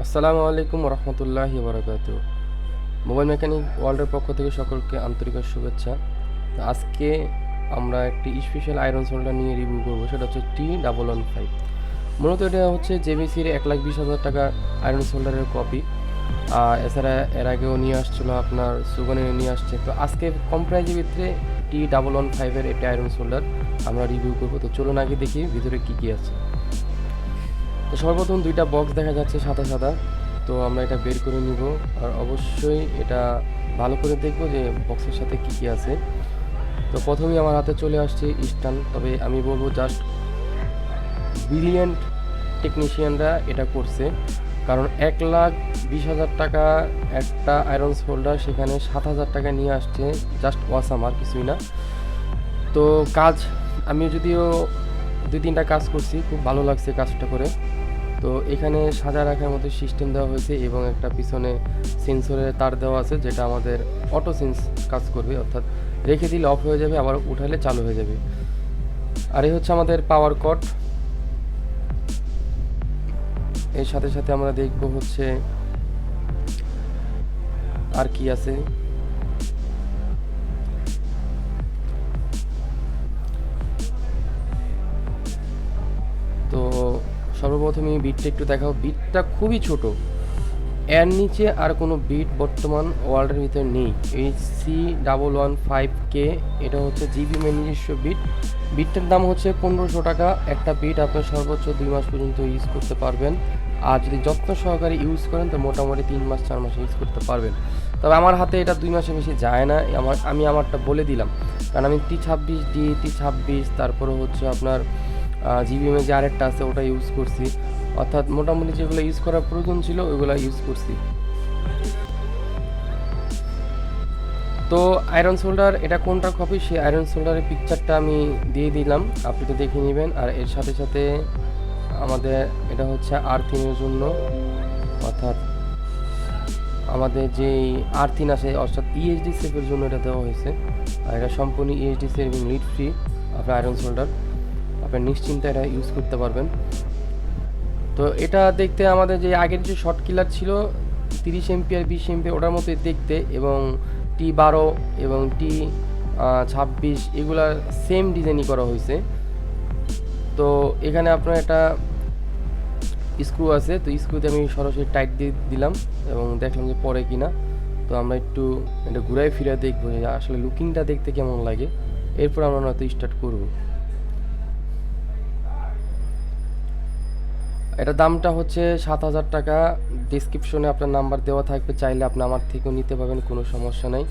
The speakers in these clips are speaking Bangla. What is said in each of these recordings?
আসসালামু আলাইকুম রহমতুল্লাহি বারাকাতু। মোবাইল মেকানিক ওয়ার্ল্ডের পক্ষ থেকে সকলকে আন্তরিক শুভেচ্ছা। তো আজকে আমরা একটি স্পেশাল আয়রন সোল্ডার নিয়ে রিভিউ করবো, সেটা হচ্ছে T115। মূলত এটা হচ্ছে জেবিসির 1,20,000 টাকা আয়রন সোল্ডারের কপি। এছাড়া এর আগেও নিয়ে আসছিলো আপনার সুগনে নিয়ে আসছে। তো আজকে কম প্রাইজের ভিতরে T115-এর একটি আয়রন সোল্ডার আমরা রিভিউ করবো। তো চলুন আগে দেখি ভিতরে কী কী আছে। তো সর্বপ্রথম দুইটা বক্স দেখা যাচ্ছে সাদা সাদা। তো আমরা এটা বের করে নিব, আর অবশ্যই এটা ভালো করে দেখব যে বক্সের সাথে কি কি আছে। তো প্রথমেই আমার হাতে চলে আসছে স্ট্যান্ড। তবে আমি বলবো জাস্ট ব্রিলিয়েন্ট টেকনিশিয়ানরা এটা করছে, কারণ 1,20,000 টাকা একটা আয়রন হোল্ডার, সেখানে 7,000 টাকা নিয়ে আসছে। জাস্ট ওয়াসাম, আর কিছুই না। তো কাজ আমি যদিও 2-3টা কাজ করছি, খুব ভালো লাগছে কাজটা করে। তো এখানে সাজা রাখার মতো সিস্টেম দেওয়া হয়েছে এবং একটা পিছনে সেন্সরের তার দেওয়া আছে, যেটা আমাদের অটো সেন্স কাজ করবে, অর্থাৎ রেখে দিলে অফ হয়ে যাবে, আবার উঠালে চালু হয়ে যাবে। আর এই হচ্ছে আমাদের পাওয়ার কট। এর সাথে সাথে আমরা দেখব হচ্ছে আর কি আছে। তো সর্বপ্রথমে বিটটা একটু দেখাও। বিটটা খুবই ছোট, এর নিচে আর কোনো বিট বর্তমান ওয়ার্ল্ডের ভিতরে নেই। এই C115K এটা হচ্ছে জিবিএমের নিজস্ব বিট। বিটটার দাম হচ্ছে 1,500 টাকা। একটা বিট আপনার সর্বোচ্চ 2 মাস পর্যন্ত ইউজ করতে পারবেন, আর যদি যত্ন সহকারে ইউজ করেন তো মোটামুটি 3 মাস 4 মাস ইউজ করতে পারবেন। তবে আমার হাতে এটা 2 মাসের বেশি যায় না। আমি আমারটা বলে দিলাম, কারণ আমি T26D, T26, তারপরে হচ্ছে আপনার জিবিএমে যে আরেকটা আছে ওটা ইউজ করছি, অর্থাৎ মোটামুটি যেগুলো ইউজ করার প্রয়োজন ছিল ওইগুলো ইউজ করছি। তো আয়রন সোল্ডার এটা কোনটা কপি, সেই আয়রন সোল্ডারের পিকচারটা আমি দিয়ে দিলাম, আপনি তো দেখে নেবেন। আর এর সাথে সাথে আমাদের এটা হচ্ছে আর্থিংয়ের জন্য, অর্থাৎ আমাদের যেই আর্থিং আসে, অর্থাৎ ইএসডি সেফের জন্য এটা দেওয়া হয়েছে। আর এটা সম্পূর্ণ ইএসডি সেফ এবং লিড ফ্রি আপনার আয়রন সোল্ডার, আপনার নিশ্চিন্তে এটা ইউজ করতে পারবেন। তো এটা দেখতে আমাদের যে আগের যে শর্ট কিলার ছিল 30 এমপিআর 20 এমপিআর ওটার মতোই দেখতে, এবং T12 এবং T26 এগুলার সেম ডিজাইনই করা হয়েছে। তো এখানে আপনার একটা স্ক্রু আছে, তো স্ক্রুতে আমি সরাসরি টাইট দিয়ে দিলাম এবং দেখলাম যে পরে কিনা। তো আমরা একটু এটা ঘুরাই ফিরে দেখবো যে আসলে লুকিংটা দেখতে কেমন লাগে, এরপর আমরা হয়তো স্টার্ট করব। এটা দামটা হচ্ছে 7,000 টাকা। ডিসক্রিপশনে আপনার নাম্বার দেওয়া থাকবে, চাইলে আপনি আমার থেকেও নিতে পারবেন, কোনো সমস্যা নেই।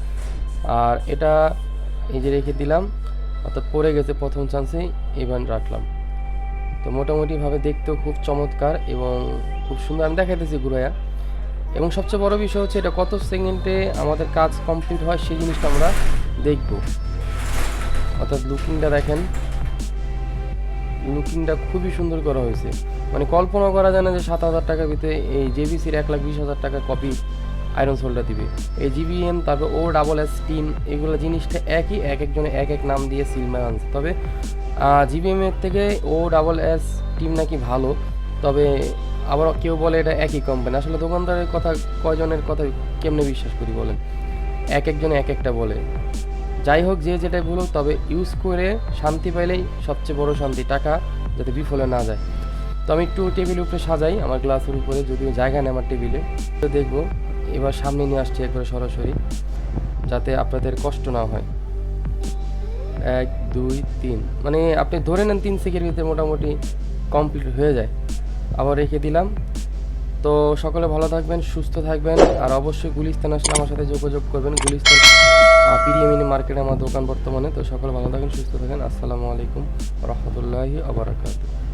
আর এটা এই যে রেখে দিলাম, অর্থাৎ পড়ে গেছে প্রথম চান্সেই, এবার রাখলাম। তো মোটামুটিভাবে দেখতেও খুব চমৎকার এবং খুব সুন্দর, আমি দেখাইতেছি ঘুরাইয়া। এবং সবচেয়ে বড় বিষয় হচ্ছে এটা কত সেকেন্ডে আমাদের কাজ কমপ্লিট হয় সেই জিনিসটা আমরা দেখব। অর্থাৎ লুকিংটা দেখেন, লুকিংটা খুবই সুন্দর করা হয়েছে। মানে কল্পনা করা যায় না যে 7,000 টাকার ভিতরে এই জেবিসির 1,20,000 টাকার কপি আয়রন সোল্ডার দিবে। এই জিবিএম, তারপর OSS টিম, এগুলো জিনিসটা একই, এক একজনে এক এক নাম দিয়ে সিলমার আনছে। তবে জিবিএমের থেকে OSS টিম নাকি ভালো, তবে আবার কেউ বলে এটা একই কোম্পানি। আসলে দোকানদারের কথা, কয়জনের কথা কেমনে বিশ্বাস করি বলেন, এক একজনে এক একটা বলে। যাই হোক, যে যেটাই বলুক, তবে ইউজ করে শান্তি পাইলেই সবচেয়ে বড় শান্তি, টাকা যাতে বিফলে না যায়। তো আমি একটু টেবিলের উপরে সাজাই, আমার গ্লাসের উপরে, যদিও জায়গা নেই আমার টেবিলে। তো দেখবো, এবার সামনে নিয়ে আসছি একবারে সরাসরি, যাতে আপনাদের কষ্ট না হয়। 1 2 3, মানে আপনি ধরে নেন 3 সেকেন্ডের ভিতরে মোটামুটি কমপ্লিট হয়ে যায়। আবার রেখে দিলাম। তো সকলে ভালো থাকবেন, সুস্থ থাকবেন, আর অবশ্যই গুলিস্তান আসলে আমার সাথে যোগাযোগ করবেন। গুলিস্তান পিডিএম মার্কেটে আমার দোকান বর্তমানে। তো সকলে ভালো থাকেন, সুস্থ থাকেন। আসসালামু আলাইকুম রহমতুল্লাহি ওয়া বারাকাতুহু।